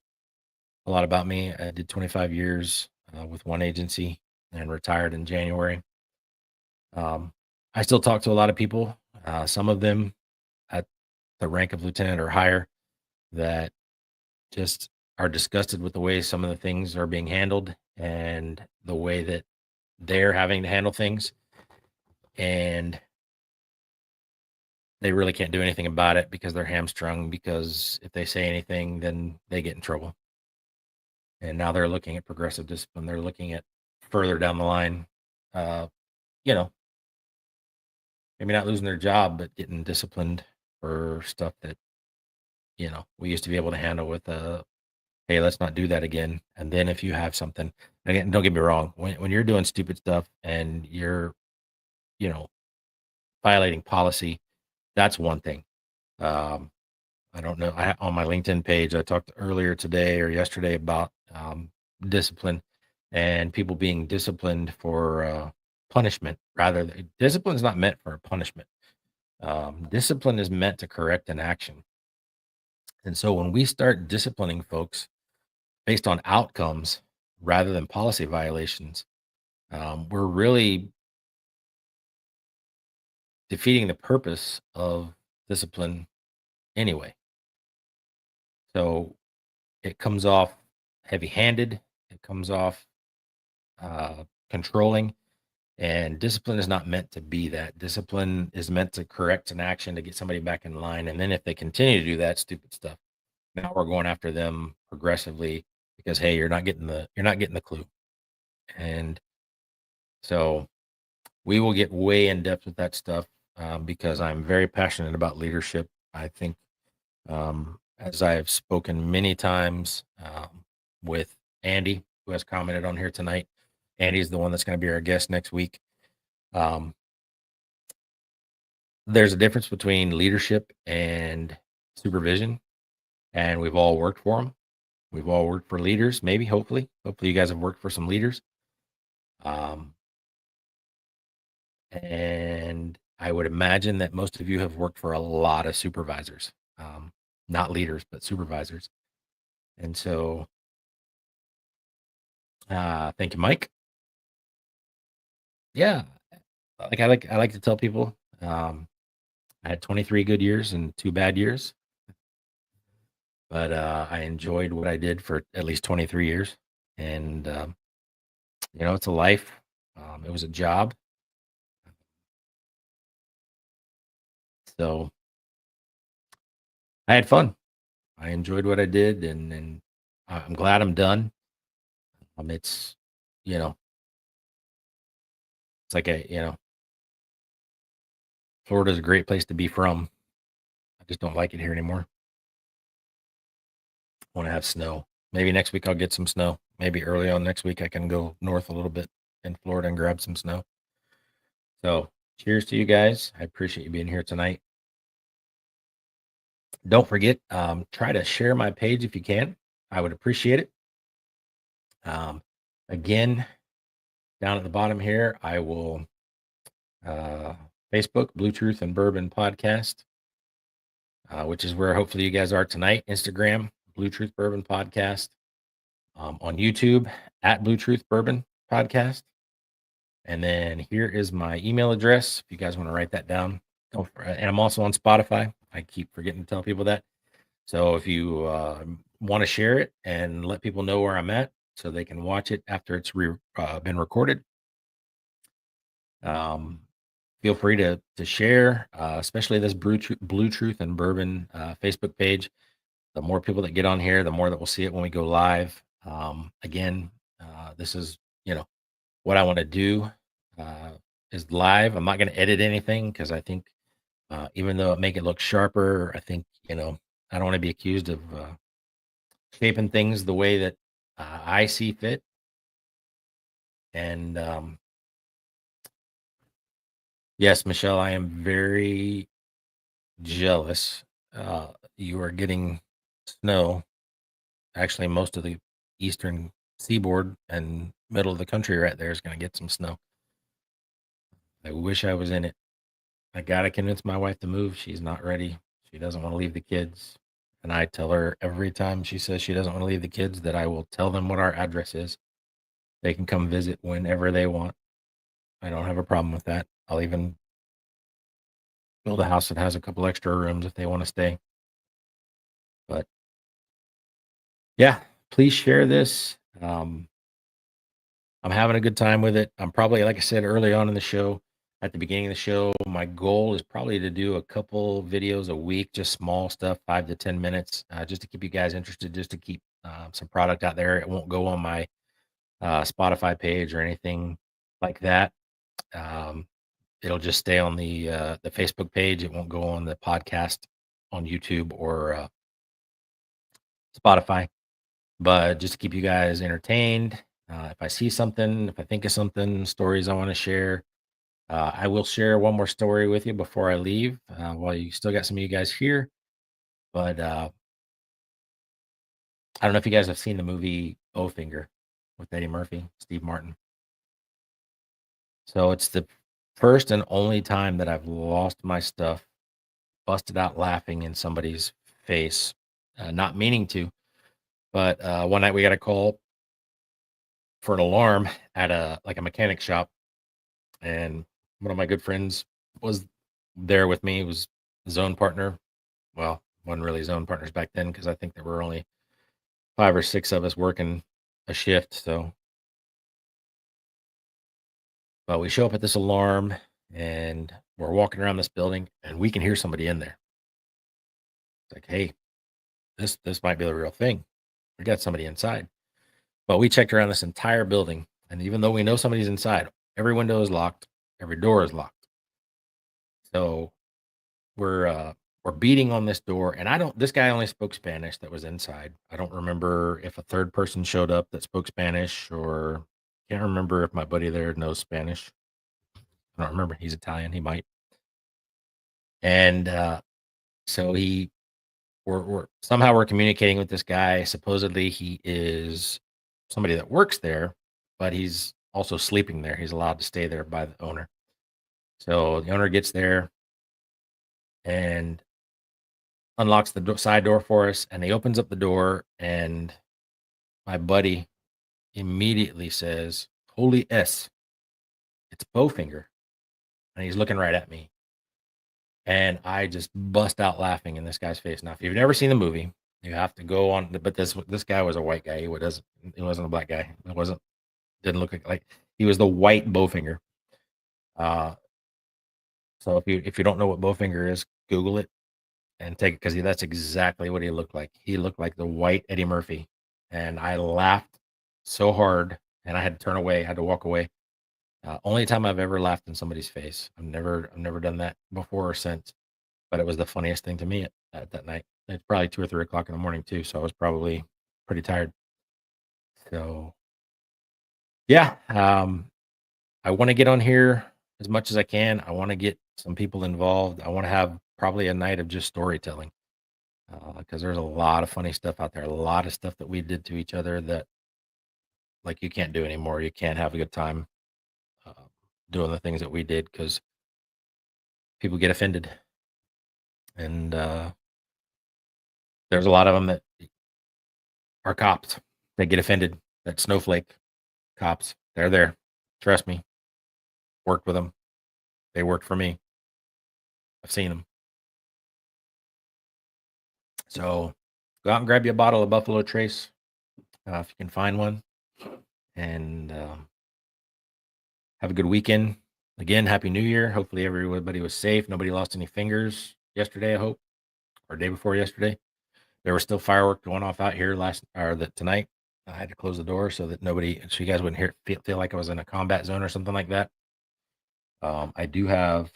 a lot about me, I did 25 years with one agency and retired in January. Um, I still talk to a lot of people, some of them at the rank of lieutenant or higher, that just are disgusted with the way some of the things are being handled and the way that they're having to handle things. And they really can't do anything about it because they're hamstrung because if they say anything, then they get in trouble. And now they're looking at progressive discipline. They're looking at further down the line, uh, you know, maybe not losing their job, but getting disciplined for stuff that, we used to be able to handle with hey, let's not do that again. And then if you have something, again, don't get me wrong, when you're doing stupid stuff and you're, you know, violating policy, that's one thing. Um, I don't know. On my LinkedIn page, I talked earlier today or yesterday about discipline and people being disciplined for punishment rather than discipline is not meant for a punishment. Discipline is meant to correct an action. And so when we start disciplining folks based on outcomes rather than policy violations, we're really defeating the purpose of discipline anyway. So it comes off heavy handed, it comes off controlling, and discipline is not meant to be that. Discipline is meant to correct an action to get somebody back in line. And then if they continue to do that stupid stuff, now we're going after them progressively because hey, you're not getting the clue. And so we will get way in depth with that stuff because I'm very passionate about leadership. I think, as I have spoken many times with Andy, who has commented on here tonight, Andy's the one that's going to be our guest next week. Um, there's a difference between leadership and supervision, and we've all worked for them. We've all worked for leaders, maybe, hopefully, you guys have worked for some leaders. Um, And I would imagine that most of you have worked for a lot of supervisors, not leaders, but supervisors. And so, thank you, Mike. Yeah, I like to tell people, I had 23 good years and 2 bad years, but I enjoyed what I did for at least 23 years. And it's a life. It was a job, so I had fun. I enjoyed what I did, and I'm glad I'm done. It's you know It's like Florida's a great place to be from. I just don't like it here anymore. I want to have snow. Maybe next week I'll get some snow. Maybe early on next week I can go north a little bit in Florida and grab some snow. So, cheers to you guys. I appreciate you being here tonight. Don't forget, try to share my page if you can. I would appreciate it. Um, again, down at the bottom here, I will uh, Facebook, Blue Truth and Bourbon Podcast, which is where hopefully you guys are tonight. Instagram, Blue Truth Bourbon Podcast. On YouTube at Blue Truth Bourbon Podcast. And then here is my email address if you guys want to write that down. And I'm also on Spotify. I keep forgetting to tell people that. So if you want to share it and let people know where I'm at so they can watch it after it's been recorded, um, feel free to share, especially this Blue Truth and Bourbon Facebook page. The more people that get on here, the more that we'll see it when we go live. Again, this is, what I want to do uh, is live. I'm not going to edit anything because I think, even though it make it look sharper, I think, I don't want to be accused of shaping things the way that I see fit. And yes, Michelle, I am very jealous. You are getting snow. Actually, most of the eastern seaboard and middle of the country right there is going to get some snow. I wish I was in it. I got to convince my wife to move. She's not ready. She doesn't want to leave the kids. And I tell her every time she says she doesn't want to leave the kids that I will tell them what our address is. They can come visit whenever they want. I don't have a problem with that. I'll even build a house that has a couple extra rooms if they want to stay. But yeah, please share this. I'm having a good time with it. I'm probably, like I said early on in the show, at the beginning of the show, my goal is probably to do a couple videos a week, just small stuff, 5 to 10 minutes, just to keep you guys interested, just to keep some product out there. It won't go on my Spotify page or anything like that. Um, it'll just stay on the Facebook page. It won't go on the podcast on YouTube or Spotify. but just to keep you guys entertained, if I see something, if I think of something, stories I want to share, I will share one more story with you before I leave. While you still got some of you guys here, but I don't know if you guys have seen the movie Bowfinger with Eddie Murphy, Steve Martin. So it's the first and only time that I've lost my stuff, busted out laughing in somebody's face, not meaning to. But one night we got a call for an alarm at a mechanic shop, and one of my good friends was there with me. He was zone partner. Well, wasn't really zone partners back then because I think there were only 5 or 6 of us working a shift. So, but we show up at this alarm and we're walking around this building and we can hear somebody in there. It's like, hey, this might be the real thing. We got somebody inside. But we checked around this entire building, and even though we know somebody's inside, every window is locked, every door is locked. So we're beating on this door, and I don't. This guy only spoke Spanish that was inside. I don't remember if a third person showed up that spoke Spanish, or can't remember if my buddy there knows Spanish. I don't remember. He's Italian. He might. And so we're somehow we're communicating with this guy. Supposedly he is somebody that works there, but he's also sleeping there. He's allowed to stay there by the owner. So the owner gets there and unlocks the side door for us, and he opens up the door, and my buddy immediately says, "Holy S, it's Bowfinger," and he's looking right at me, and I just bust out laughing in this guy's face. Now, if you've never seen the movie, you have to go on. But this guy was a white guy. He wasn't a black guy. It wasn't didn't look like he was the white Bowfinger. Uh, so if you don't know what Bowfinger is, Google it and take it because that's exactly what he looked like. He looked like the white Eddie Murphy, and I laughed so hard, and I had to turn away, had to walk away. Only time I've ever laughed in somebody's face. I've never done that before or since, but it was the funniest thing to me at that night. It's probably 2 or 3 o'clock in the morning too, so I was probably pretty tired. So yeah, I want to get on here as much as I can. I want to get some people involved. I want to have probably a night of just storytelling because there's a lot of funny stuff out there, a lot of stuff that we did to each other that like you can't do anymore. You can't have a good time uh, doing the things that we did because people get offended, and there's a lot of them that are cops. They get offended. That snowflake cops, they're there. Trust me, worked with them. They worked for me. I've seen them. So go out and grab you a bottle of Buffalo Trace if you can find one, and have a good weekend. Again, Happy New Year. Hopefully, everybody was safe. Nobody lost any fingers yesterday, I hope, or day before yesterday. There were still fireworks going off out here tonight. I had to close the door so that so you guys wouldn't feel like I was in a combat zone or something like that. I do have,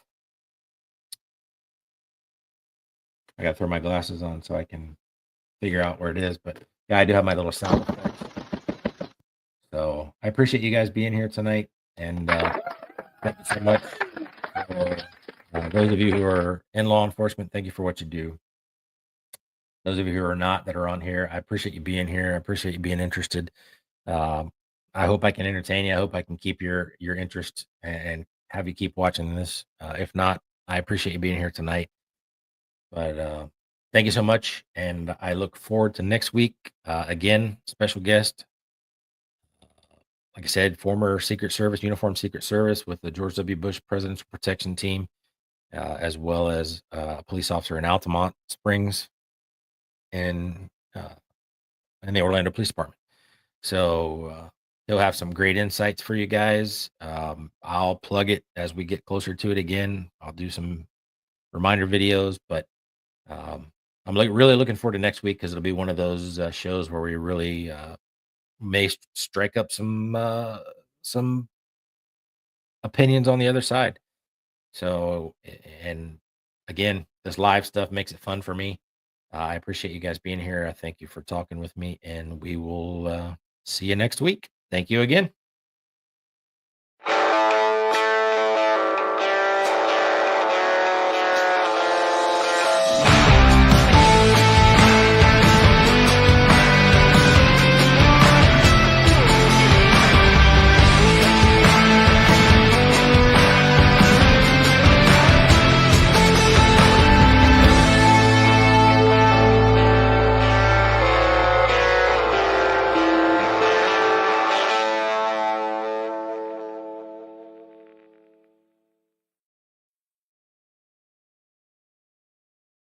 I got to throw my glasses on so I can figure out where it is. But yeah, I do have my little sound effects. So I appreciate you guys being here tonight. And thank you so much. For, those of you who are in law enforcement, thank you for what you do. Those of you who are not that are on here, I appreciate you being here. I appreciate you being interested. Um, I hope I can entertain you. I hope I can keep your interest and have you keep watching this. If not, I appreciate you being here tonight. But thank you so much, and I look forward to next week. Again, special guest, like I said, former Secret Service, uniformed Secret Service with the George W. Bush Presidential Protection Team, as well as a police officer in Altamont Springs and in the Orlando Police Department. So he'll have some great insights for you guys. I'll plug it as we get closer to it again. I'll do some reminder videos, but I'm really looking forward to next week because it'll be one of those shows where we really may strike up some opinions on the other side. So, and again, this live stuff makes it fun for me. I appreciate you guys being here. I thank you for talking with me, and we will see you next week. Thank you again.